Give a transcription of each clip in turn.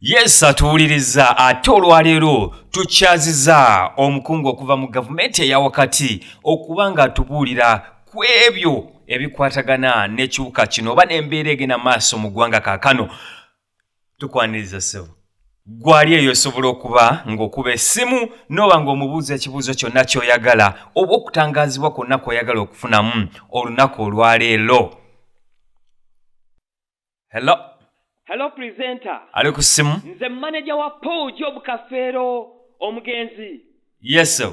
Yes, atuwuliriza ate olwaleero tukyaziza omukungu okuva mu gavumenti eya wakati okuba nga atubuulira ku ebyo ebikwatagana n'ekiwuka kino oba n'embeera egenda maaso mu ggwanga kaakano. Tukwaniriza ssebo gwali eyo osobola okuba ng'okuba essimu n'oba ng'omubuuza ekibuuzo kyonna ky'oyagala oba okutangaazibwa kwonna kw'oyagala okufunamu olunaku olwaleero. Hello presenter. Ali ku ssimu? Nze manager wa Paul Job Kafeero omugenzi. Yes sir.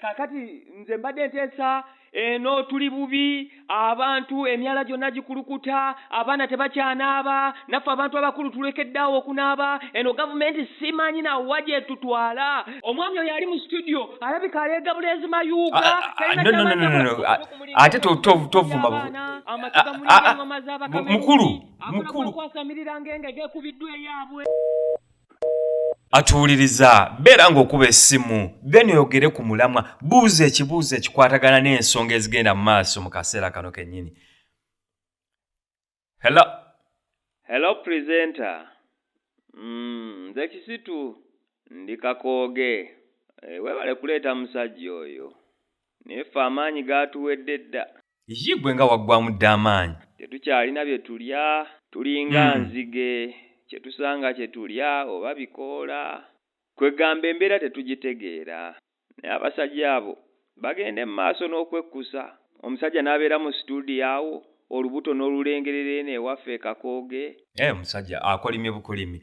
Kakati nze mbadde nteesa eno tuli bubi, abantu emyala gyonna gikulukuta, abaana tebakyanaaba, naffe abantu abakulu tulekeddeawo okunaaba, eno gavumenti simanyi na waje tutwala. Omwami oyo ali mu studio alabika aleega Buleezi Mayuuga. No. Ate tovuma mukulu kwasamirira ngenge gekubiddwa eyaabwe. Atuwuliriza beera ng'okuba essimu then oyogere ku mulamwa, buuza ekibuuzo ekikwatagana n'ensonga ezigenda mu maaso mu kaseera kano kennyini. Hello presenter. Nze Kisitu ndi Kakooge. Weebale kuleeta musajja oyo. Neffe amaanyi gaatuwedde dda. Ye gwe nga waggwamu dda amaanyi. Tetukyalina bye tulya, tulinga nzige. Kyetusanga kye tulya oba bikoola. Kwegamba embeera tetugitegeera. Naye abasajja abo bagende mu maaso n'okwekkusa. Omusajja n'abeera mu studio awo olubuto n'olulengerera eno ewaffe e Kakooge. Omusajja akolimye bukolimi.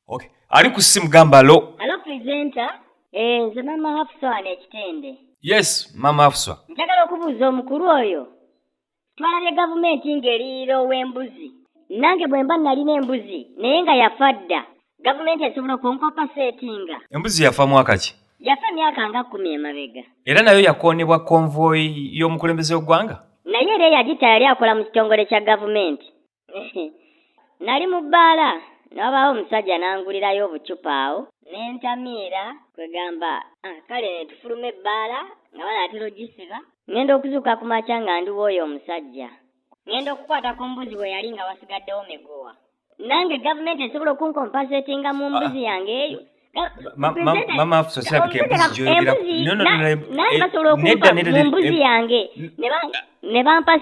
Okay. Ali ku ssimu gamba lo. Hello presenter. Nze Mama Hafsa wano Ekitende. Yes, Mama Hafsa. Njagala okubuuza omukulu oyo. Twalabye gavumenti ng'eriira ow'embuzi. Nange bwe mba nalina embuzi naye nga yafa dda. Gavumenti esobola okunkompasetinga. Embuzi yafa mwaka ki? Yafa myaka nga 10 emabega. Era nayo yakoonebwa konvoyi y'omukulembeze w'eggwanga? Naye era yagita yali akola mu kitongole kya gavumenti. Nali mu bbaala n'abaawo omusajja n'angulirayo obucupa awo ne ntamiira kwegamba kale tufulume ebbaala nga banaatera ogisiba. Ngenda okuzuuka ku makya nga ndiwo oyo omusajja. Ngenda okukwata ku mbuzi we yali nga wasigaddewo megowa. Nange gavumenti esobola okunkompasetinga mu mbuzi yange eyo. Mama Hafsa sirabika embuzi gy'oyogera. Nange basobola okumpa mu mbuzi yange ne bampa